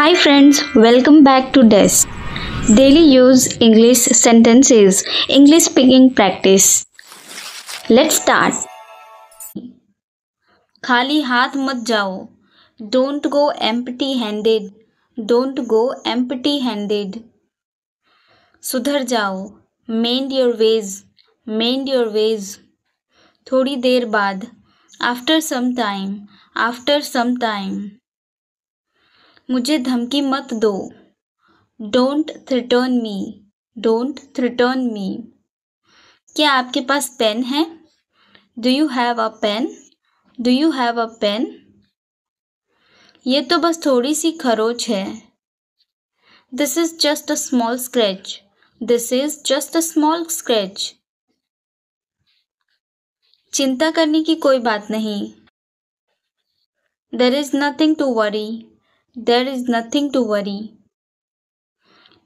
Hi friends, welcome back to Desk. Daily use English sentences, English speaking practice. Let's start. खाली हाथ मत जाओ. Don't go empty handed. Don't go empty handed. सुधर जाओ. Mend your ways. Mend your ways. थोड़ी देर बाद. After some time. After some time. मुझे धमकी मत दो. Don't threaten me. Don't threaten me. क्या आपके पास पेन है? Do you have a pen? Do you have a pen? ये तो बस थोड़ी सी खरोच है. This is just a small scratch. This is just a small scratch. चिंता करने की कोई बात नहीं. There is nothing to worry. There is nothing to worry.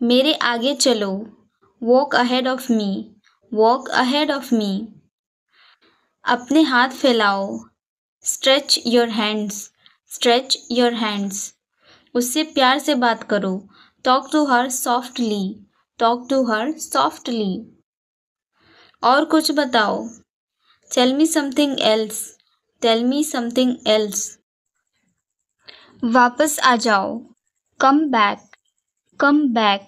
मेरे आगे चलो. Walk ahead of me. Walk ahead of me. अपने हाथ फैलाओ. Stretch your hands. Stretch your hands. उससे प्यार से बात करो. Talk to her softly. Talk to her softly. और कुछ बताओ. Tell me something else. Tell me something else. वापस आ जाओ. Come back. Come back.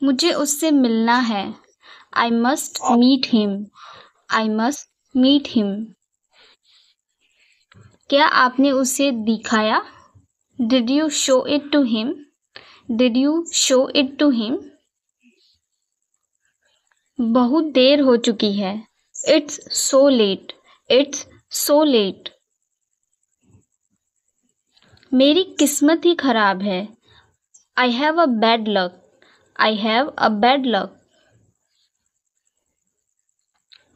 मुझे उससे मिलना है. I must meet him. I must meet him. क्या आपने उसे दिखाया? Did you show it to him? Did you show it to him? बहुत देर हो चुकी है. It's so late. It's so late. मेरी किस्मत ही खराब है. I have a bad luck. I have a bad luck.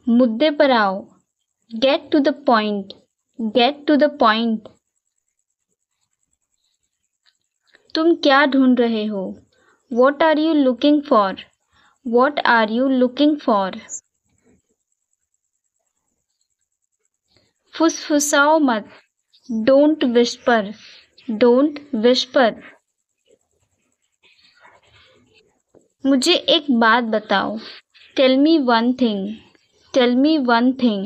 मुद्दे पर आओ. Get to the point. Get to the point. तुम क्या ढूंढ रहे हो? What are you looking for? What are you looking for? फुसफुसाओ मत. Don't whisper. Don't whisper. मुझे एक बात बताओ. Tell me one thing. Tell me one thing.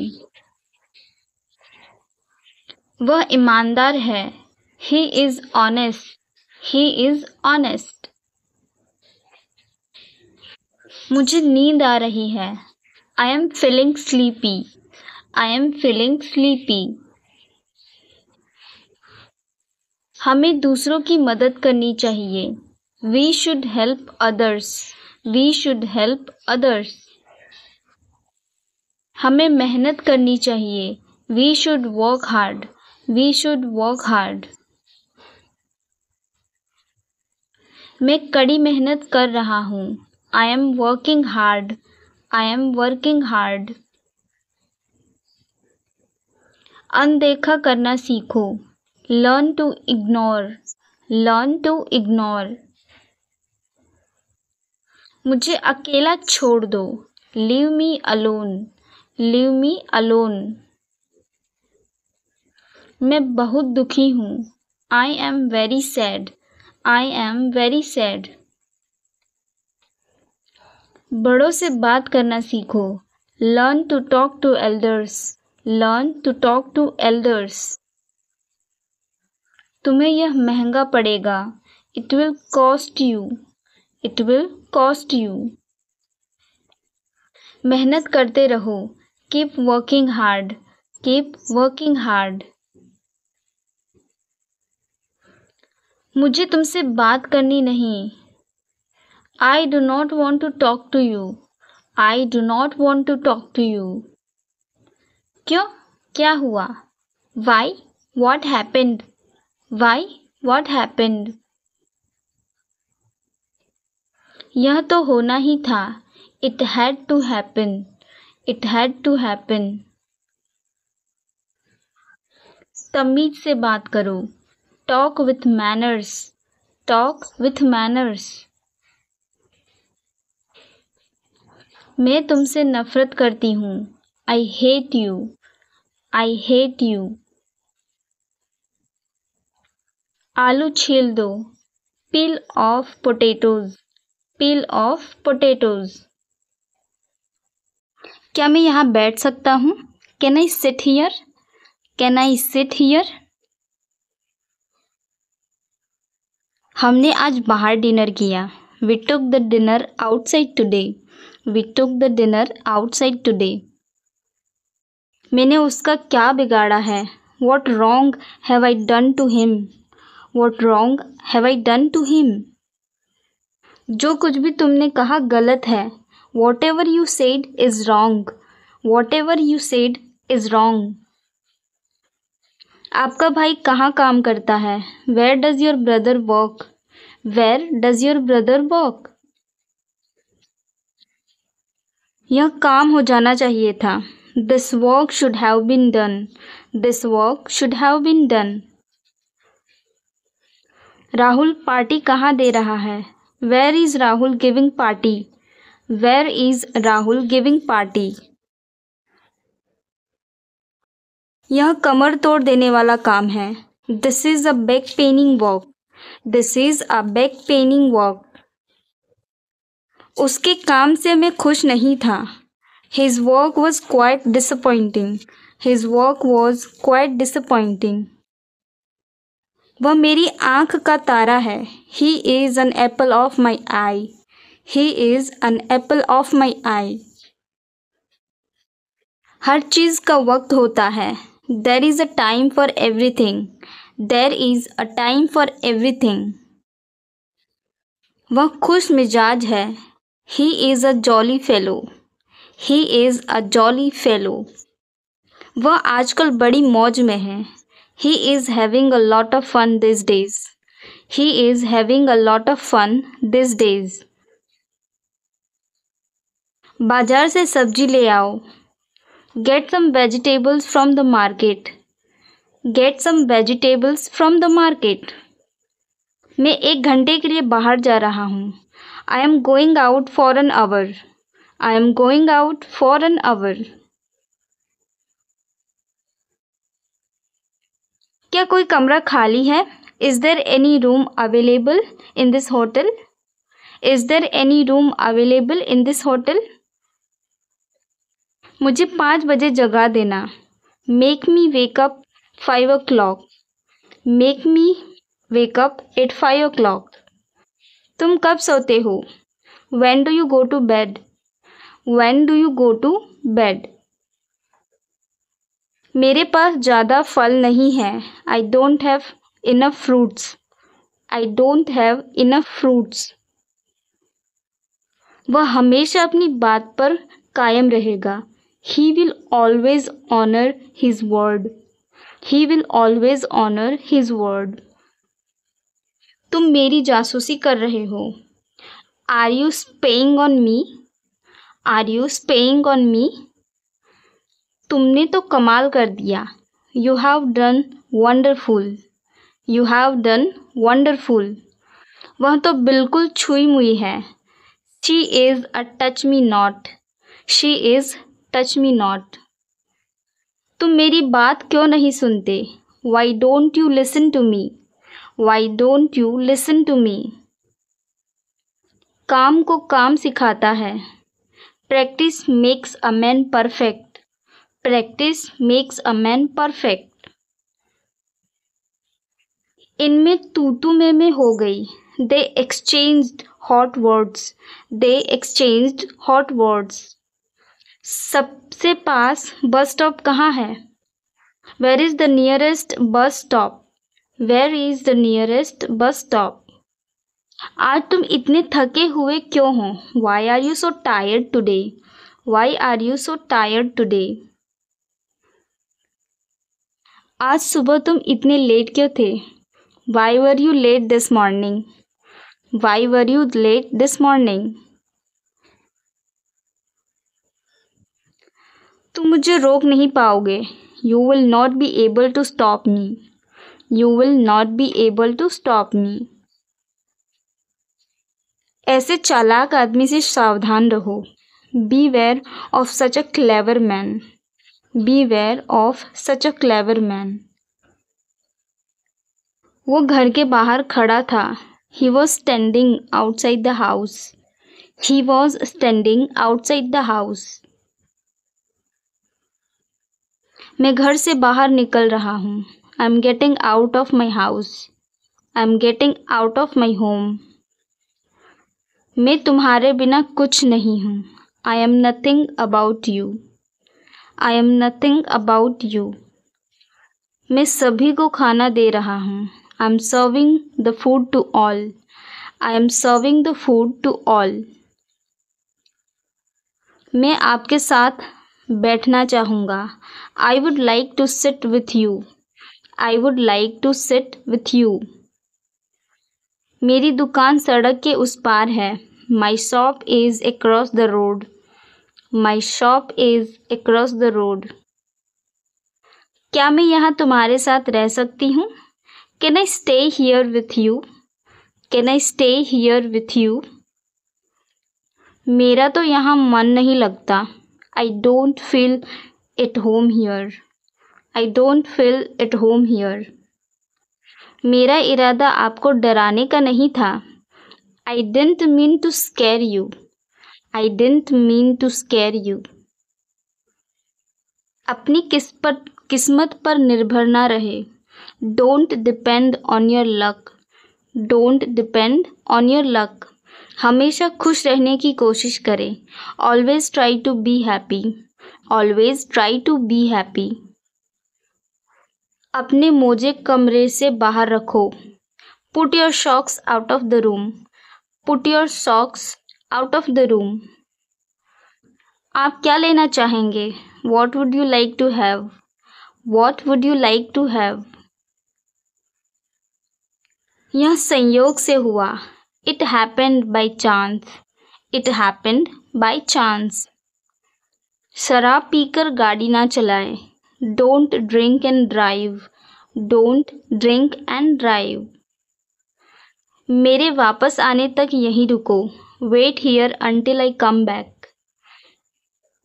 वह ईमानदार है. He is honest. He is honest. मुझे नींद आ रही है. I am feeling sleepy. I am feeling sleepy. हमें दूसरों की मदद करनी चाहिए. We should help others. We should help others. हमें मेहनत करनी चाहिए. We should work hard. We should work hard. मैं कड़ी मेहनत कर रहा हूँ. I am working hard. I am working hard. अनदेखा करना सीखो. Learn to ignore. Learn to ignore. मुझे अकेला छोड़ दो. Leave me alone. Leave me alone. मैं बहुत दुखी हूँ. I am very sad. I am very sad. बड़ों से बात करना सीखो. Learn to talk to elders. Learn to talk to elders. तुम्हें यह महंगा पड़ेगा. It will cost you. It will cost you. मेहनत करते रहो. Keep working hard. Keep working hard. मुझे तुमसे बात करनी नहीं. I do not want to talk to you. I do not want to talk to you. क्यों? क्या हुआ? Why? What happened? Why? What happened? यह तो होना ही था. It had to happen. It had to happen. तमीज से बात करो. Talk with manners. Talk with manners. मैं तुमसे नफरत करती हूँ. I hate you. I hate you. आलू छील दो, peel off potatoes, peel off potatoes. क्या मैं यहाँ बैठ सकता हूँ? Can I sit here? Can I sit here? हमने आज बाहर डिनर किया. We took the dinner outside today. We took the dinner outside today. मैंने उसका क्या बिगाड़ा है? What wrong have I done to him? What wrong have I done to him? जो कुछ भी तुमने कहा गलत है. Whatever you said is wrong. Whatever you said is wrong. आपका भाई कहाँ काम करता है? Where does your brother work? Where does your brother work? यह काम हो जाना चाहिए था. This work should have been done. This work should have been done. Rahul party कहाँ दे रहा है? Where is Rahul giving party? Where is Rahul giving party? यह कमर तोड़ देने वाला काम है. This is a back paining work. This is a back paining work. उसके काम से मैं खुश नहीं था. His work was quite disappointing. His work was quite disappointing. वह मेरी आँख का तारा है. He is an apple of my eye. He is an apple of my eye. हर चीज़ का वक्त होता है. There is a time for everything. There is a time for everything. वह खुश मिजाज है. He is a jolly fellow. He is a jolly fellow. वह आजकल बड़ी मौज में है. He is having a lot of fun these days. He is having a lot of fun these days. बाजार से सब्जी ले आओ. Get some vegetables from the market. Get some vegetables from the market. मैं 1 घंटे के लिए बाहर जा रहा हूँ. I am going out for an hour. I am going out for an hour. क्या कोई कमरा खाली है? Is there any room available in this hotel? Is there any room available in this hotel? मुझे 5 बजे जगा देना. Make me wake up 5 o'clock. Make me wake up at 5 o'clock. तुम कब सोते हो? When do you go to bed? When do you go to bed? मेरे पास ज़्यादा फल नहीं है. I don't have enough fruits. I don't have enough fruits. वह हमेशा अपनी बात पर कायम रहेगा. He will always honor his word. He will always honor his word. तुम मेरी जासूसी कर रहे हो. Are you spying on me? Are you spying on me? तुमने तो कमाल कर दिया. You have done wonderful. You have done wonderful. वह तो बिल्कुल छुई मुई है. She is a touch me not. She is touch me not. तुम मेरी बात क्यों नहीं सुनते? Why don't you listen to me? Why don't you listen to me? काम को काम सिखाता है. Practice makes a man perfect. Practice makes a man perfect. इनमें तू में हो गई. They exchanged hot words. They exchanged hot words. सबसे पास बस स्टॉप कहाँ है? Where is the nearest bus stop? Where is the nearest bus stop? आज तुम इतने थके हुए क्यों हो? Why are you so tired today? Why are you so tired today? आज सुबह तुम इतने लेट क्यों थे? Why were you late this morning? Why were you late this morning? तुम मुझे रोक नहीं पाओगे. You will not be able to stop me. You will not be able to stop me. ऐसे चालाक आदमी से सावधान रहो. Beware of such a clever man. Beware of such a clever man. वो घर के बाहर खड़ा था. He was standing outside the house. He was standing outside the house. मैं घर से बाहर निकल रहा हूँ. I'm getting out of my house. I'm getting out of my home. मैं तुम्हारे बिना कुछ नहीं हूँ. I am nothing about you. I am nothing about you. मैं सभी को खाना दे रहा हूँ. I am serving the food to all. I am serving the food to all. मैं आपके साथ बैठना चाहूँगा. I would like to sit with you. I would like to sit with you. मेरी दुकान सड़क के उस पार है. My shop is across the road. My shop is across the road. क्या मैं यहाँ तुम्हारे साथ रह सकती हूँ? Can I stay here with you? Can I stay here with you? मेरा तो यहाँ मन नहीं लगता. I don't feel at home here. I don't feel at home here. मेरा इरादा आपको डराने का नहीं था. I didn't mean to scare you. I didn't mean to scare you. अपनी किस्मत पर निर्भर ना रहे. Don't depend on your luck. Don't depend on your luck. हमेशा खुश रहने की कोशिश करें. Always try to be happy. Always try to be happy. अपने मोजे कमरे से बाहर रखो. Put your socks out of the room. Put your socks out of the room. आप क्या लेना चाहेंगे? What would you like to have? What would you like to have? यह संयोग से हुआ. It happened by chance. It happened by chance. शराब पीकर गाड़ी ना चलाएं. Don't drink and drive. Don't drink and drive. मेरे वापस आने तक यहीं रुको. Wait here until I come back.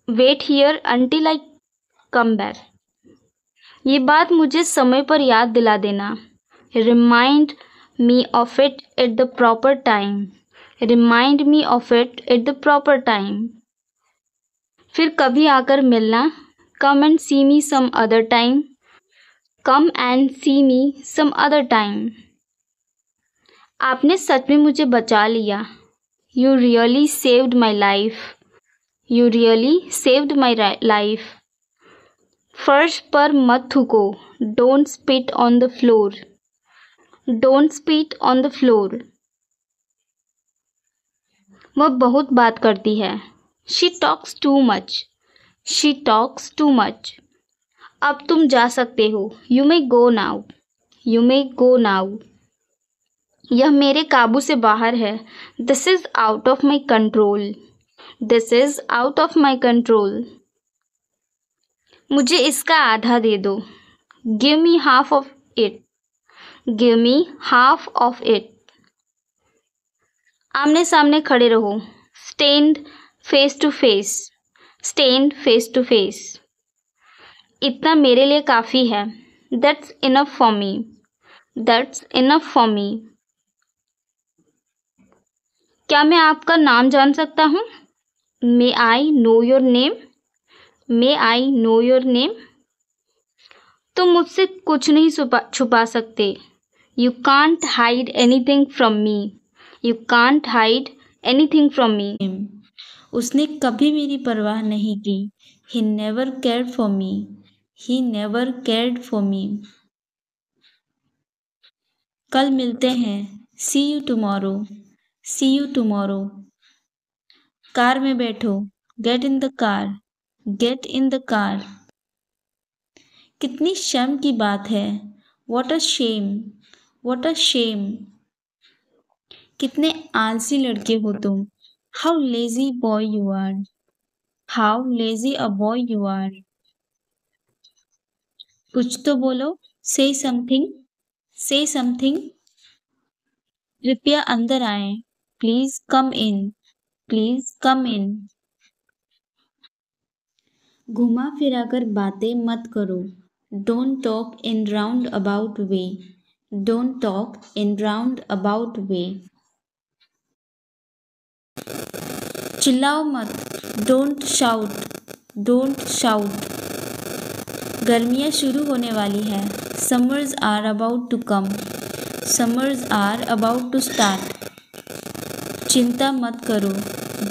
Wait here until I come back. ये बात मुझे समय पर याद दिला देना. Remind me of it at the proper time. Remind me of it at the proper time. फिर कभी आकर मिलना. Come and see me some other time. Come and see me some other time. आपने सच में मुझे बचा लिया. You really saved my life. You really saved my life. फर्श पर मत थूको. Don't spit on the floor. Don't spit on the floor. वह बहुत बात करती है. She talks too much. She talks too much. अब तुम जा सकते हो. You may go now. You may go now. यह मेरे काबू से बाहर है. This is out of my control. This is out of my control. मुझे इसका आधा दे दो. Give me half of it. Give me half of it. आमने सामने खड़े रहो. Stand face to face. Stand face to face. इतना मेरे लिए काफ़ी है. That's enough for me. That's enough for me. क्या मैं आपका नाम जान सकता हूँ? May I know your name? May I know your name? तुम मुझसे कुछ नहीं छुपा सकते. You can't hide anything from me. You can't hide anything from me. उसने कभी मेरी परवाह नहीं की. He never cared for me. He never cared for me. कल मिलते हैं. See you tomorrow. See you tomorrow. Car में बैठो. Get in the car. Get in the car. कितनी शर्म की बात है. What a shame. What a shame. कितने आलसी लड़के हो तुम. How lazy boy you are. How lazy a boy you are. कुछ तो बोलो. Say something. Say something. कृपया अंदर आएं. Please come in. Please come in. घुमा फिराकर बातें मत करो. Don't talk in roundabout way. Don't talk in roundabout way. चिल्लाओ मत. Don't shout. Don't shout. गर्मियाँ शुरू होने वाली है. Summers are about to come. Summers are about to start. चिंता मत करो.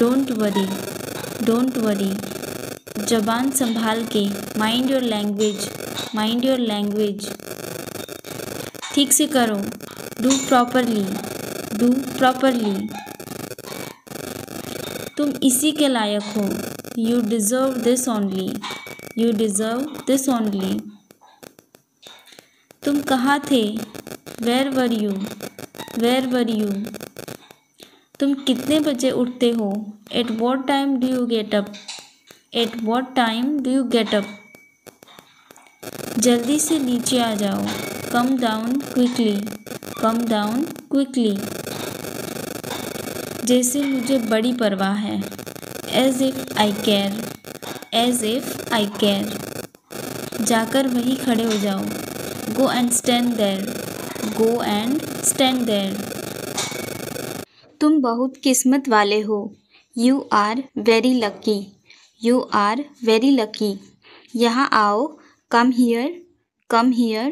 Don't worry. Don't worry. जबान संभाल के. Mind your language. Mind your language. ठीक से करो. Do properly. Do properly. तुम इसी के लायक हो. You deserve this only. You deserve this only. तुम कहाँ थे? Where were you? Where were you? तुम कितने बजे उठते हो? At what time do you get up? At what time do you get up? जल्दी से नीचे आ जाओ. Come down quickly. Come down quickly. जैसे मुझे बड़ी परवाह है. As if I care. As if I care. जाकर वहीं खड़े हो जाओ. Go and stand there. Go and stand there. तुम बहुत किस्मत वाले हो. You are very lucky. You are very lucky. यहाँ आओ. Come here. Come here.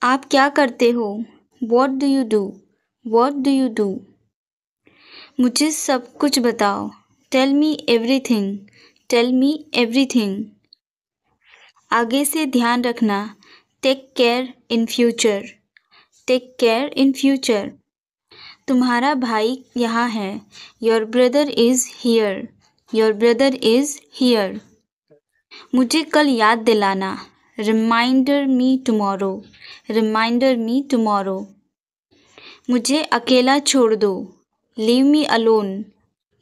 आप क्या करते हो? What do you do? What do you do? मुझे सब कुछ बताओ. Tell me everything. Tell me everything. आगे से ध्यान रखना. Take care in future. Take care in future. तुम्हारा भाई यहाँ है. Your brother is here. Your brother is here. मुझे कल याद दिलाना. Reminder me tomorrow. Reminder me tomorrow. मुझे अकेला छोड़ दो. Leave me alone.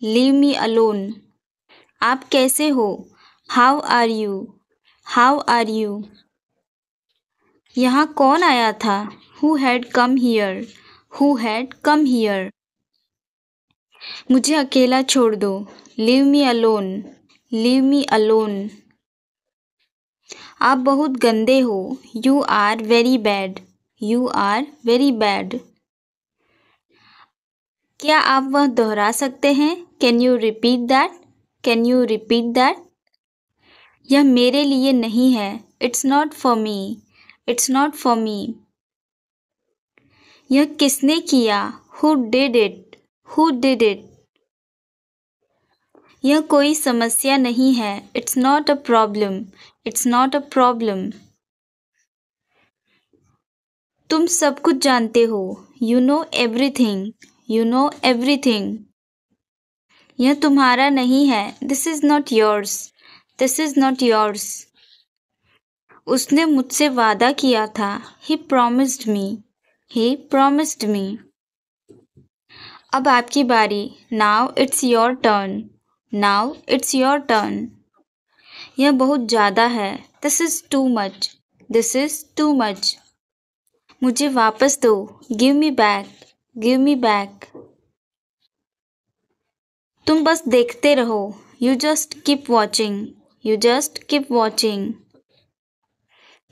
Leave me alone. आप कैसे हो? How are you? How are you? यहाँ कौन आया था? Who had come here? Who had come here? मुझे अकेला छोड़ दो. Leave me alone. Leave me alone. आप बहुत गंदे हो. You are very bad. You are very bad. क्या आप वह दोहरा सकते हैं? Can you repeat that? Can you repeat that? यह मेरे लिए नहीं है. It's not for me. It's not for me. यह किसने किया? Who did it? Who did it? यह कोई समस्या नहीं है. It's not a problem. It's not a problem. तुम सब कुछ जानते हो. You know everything. You know everything. यह तुम्हारा नहीं है. This is not yours. This is not yours. उसने मुझसे वादा किया था. He promised me. He promised me. अब आपकी बारी. Now it's your turn. Now it's your turn. यह बहुत ज़्यादा है. This is too much. This is too much. मुझे वापस दो. Give me back. Give me back. तुम बस देखते रहो. You just keep watching. You just keep watching.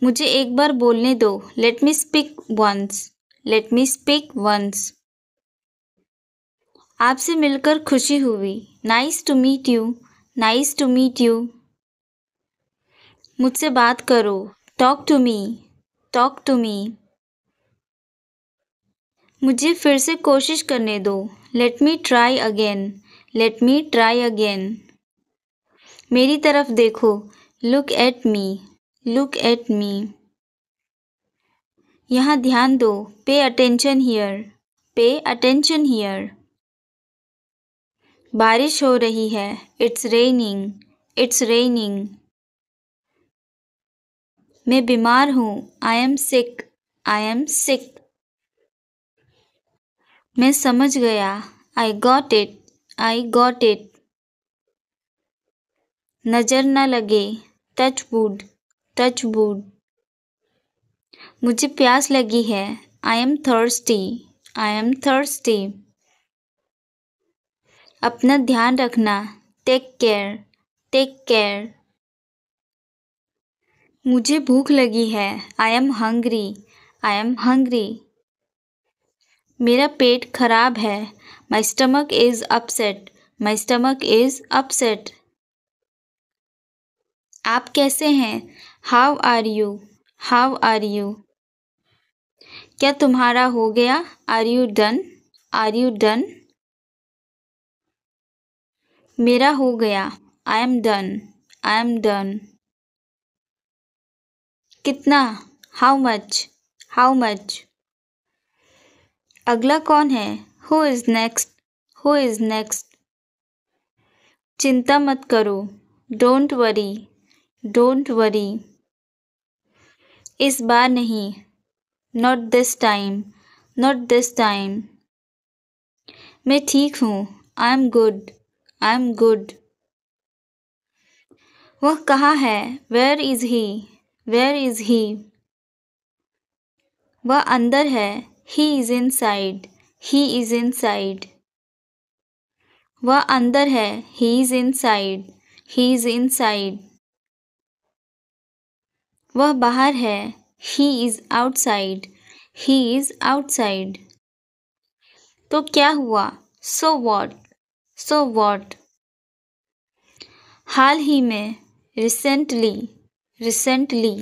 मुझे एक बार बोलने दो. Let me speak once. Let me speak once. आपसे मिलकर खुशी हुई. Nice to meet you. Nice to meet you. मुझसे बात करो. Talk to me. Talk to me. मुझे फिर से कोशिश करने दो. Let me try again. Let me try again. मेरी तरफ देखो. Look at me. Look at me. यहाँ ध्यान दो. Pay attention here. Pay attention here. बारिश हो रही है. It's raining. It's raining. मैं बीमार हूँ. I am sick. I am sick. मैं समझ गया. I got it. I got it. नजर न लगे. Touch wood. Touch wood. मुझे प्यास लगी है. I am thirsty. I am thirsty. अपना ध्यान रखना. Take care. Take care. मुझे भूख लगी है। I am hungry. I am hungry. मेरा पेट खराब है। My stomach is upset. My stomach is upset. आप कैसे हैं? How are you? How are you? क्या तुम्हारा हो गया? Are you done? Are you done? मेरा हो गया। I am done. I am done. कितना? How much? How much? अगला कौन है? Who is next? Who is next? चिंता मत करो। Don't worry. Don't worry. इस बार नहीं। Not this time. Not this time. मैं ठीक हूँ। I am good. I am good. वह कहाँ है? Where is he? Where is he? वह अंदर है। He is inside. He is inside. वह अंदर है। He is inside. He is inside. वह बाहर है। He is outside. He is outside. तो क्या हुआ? So what? So what? हाल ही में। रिसेंटली। रिसेंटली।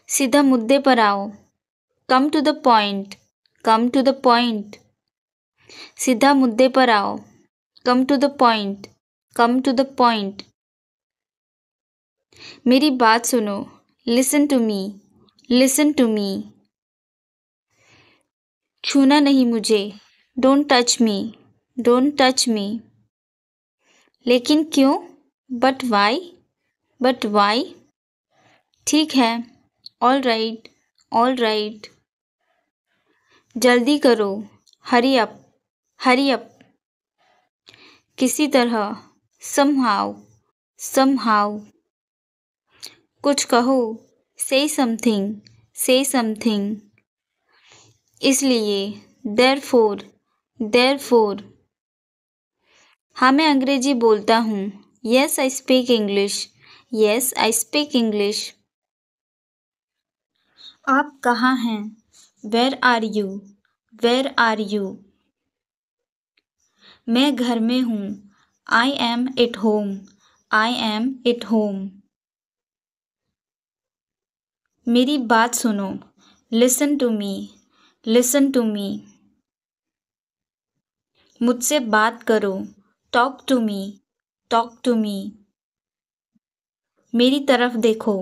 सीधा मुद्दे पर आओ। Come to the point. Come to the point. सीधा मुद्दे पर आओ। Come to the point. Come to the point. मेरी बात सुनो। Listen to me. Listen to me. छूना नहीं मुझे। Don't touch me. Don't touch me. लेकिन क्यों? But why? But why? ठीक है। All right. All right. जल्दी करो। Hurry up. Hurry up. किसी तरह। समहाउ। समहाउ। कुछ कहो। Say something. Say something. इसलिए। देयरफॉर। देयरफॉर। हाँ, मैं अंग्रेजी बोलता हूँ। Yes I speak English. Yes I speak English. आप कहाँ हैं? Where are you? Where are you? मैं घर में हूँ। I am at home. I am at home. मेरी बात सुनो। Listen to me. Listen to me. मुझसे बात करो। Talk to me. Talk to me. मेरी तरफ देखो।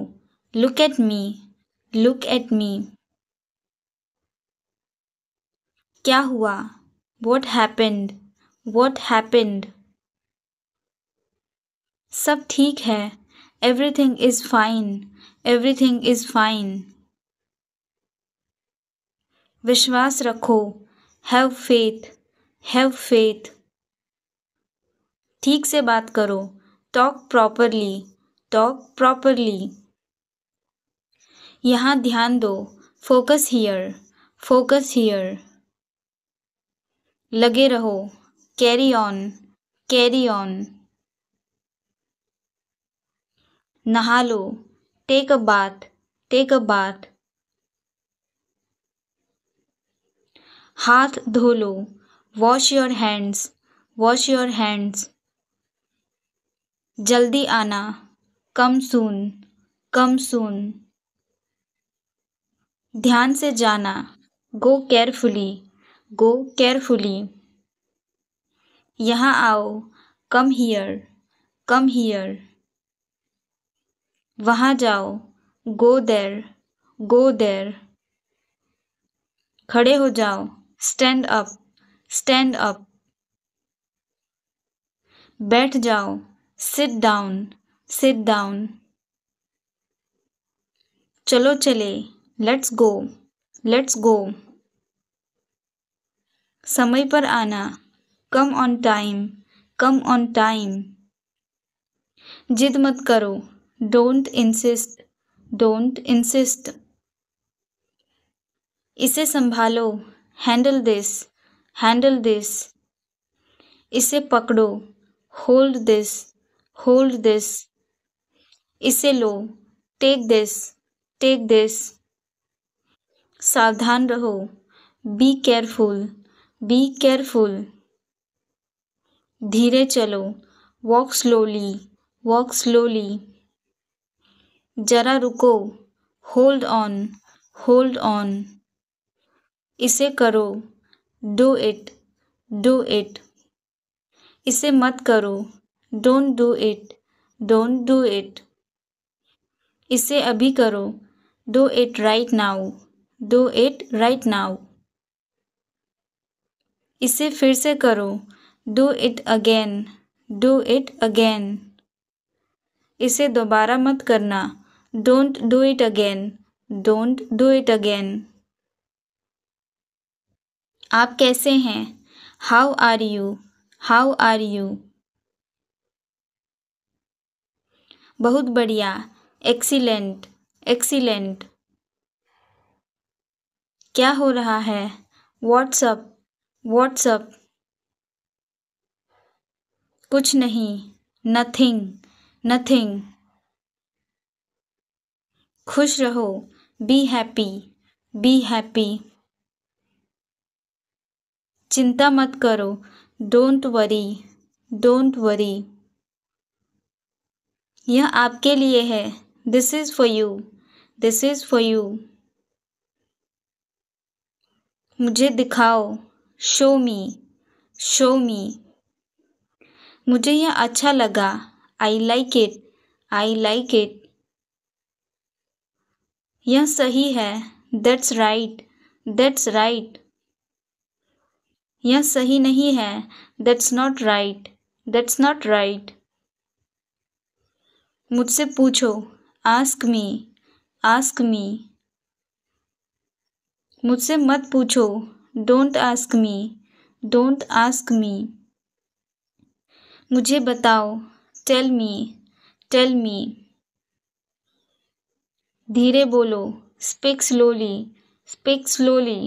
Look at me. Look at मी। क्या हुआ? What happened? What happened? सब ठीक है। Everything is fine. Everything is fine. विश्वास रखो। Have faith. Have faith. ठीक से बात करो। Talk properly. Talk properly. यहाँ ध्यान दो। Focus here. Focus here. लगे रहो। Carry on. Carry on. नहा लो। Take a bath. Take a bath. हाथ धो लो। Wash your hands. Wash your hands. जल्दी आना। Come soon. Come soon. ध्यान से जाना। Go carefully. Go carefully. यहाँ आओ। Come here. Come here. वहाँ जाओ। Go there. Go there. खड़े हो जाओ। Stand up. Stand up. बैठ जाओ। Sit down. Sit down. चलो चले। Let's go. Let's go. समय पर आना। Come on time. Come on time. जिद मत करो। Don't insist. Don't insist. इसे संभालो। Handle this. Handle this. इसे पकड़ो। Hold this. Hold this. इसे लो। Take this, take this. सावधान रहो, बी केयरफुल, बी केयरफुल। धीरे चलो, वॉक स्लोली, वॉक स्लोली। जरा रुको, होल्ड ऑन, होल्ड ऑन। इसे करो, डू इट, डू इट। इसे मत करो, don't do it, don't do it. इसे अभी करो, do it right now, do it right now. इसे फिर से करो, do it again, do it again. इसे दोबारा मत करना, don't do it again, don't do it again. आप कैसे हैं? How are you, how are you. बहुत बढ़िया, एक्सीलेंट, एक्सीलेंट। क्या हो रहा है? What's up, what's up. कुछ नहीं, नथिंग, नथिंग। खुश रहो, बी हैप्पी, बी हैप्पी। चिंता मत करो, डोंट वरी, डोंट वरी। यह आपके लिए है, this is for you, this is for you. मुझे दिखाओ, शो मी, शो मी। मुझे यह अच्छा लगा, I like it, I like it. यह सही है, दैट्स राइट, दैट्स राइट। यह सही नहीं है, that's not right, that's not right. मुझसे पूछो, आस्क मी, आस्क मी। मुझसे मत पूछो, don't ask me, don't ask me. मुझे बताओ, टेल मी, टेल मी। धीरे बोलो, स्पीक स्लोली, स्पीक स्लोली।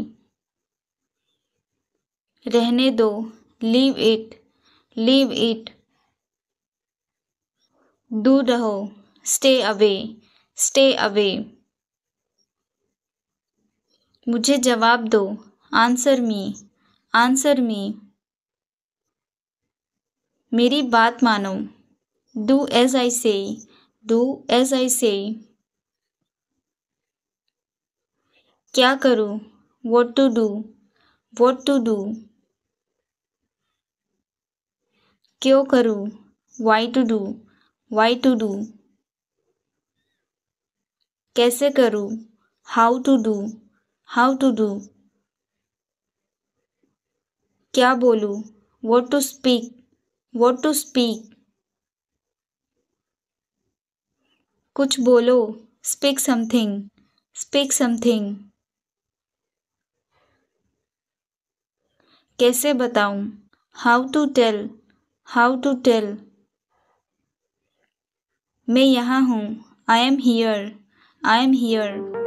रहने दो, लीव इट, लीव इट। दूर रहो, स्टे अवे, स्टे अवे। मुझे जवाब दो, आंसर मी, आंसर मी। मेरी बात मानो, डू एज आई से, डू एज आई से। क्या करूँ, what to do, what to do. क्यों करूँ, why to do, why to do. कैसे करूँ, how to do, how to do. क्या बोलूँ, what to speak, what to speak. कुछ बोलो, स्पीक समथिंग, स्पीक समथिंग। कैसे बताऊँ, how to tell, how to tell. मैं यहाँ हूँ, I am here, I am here.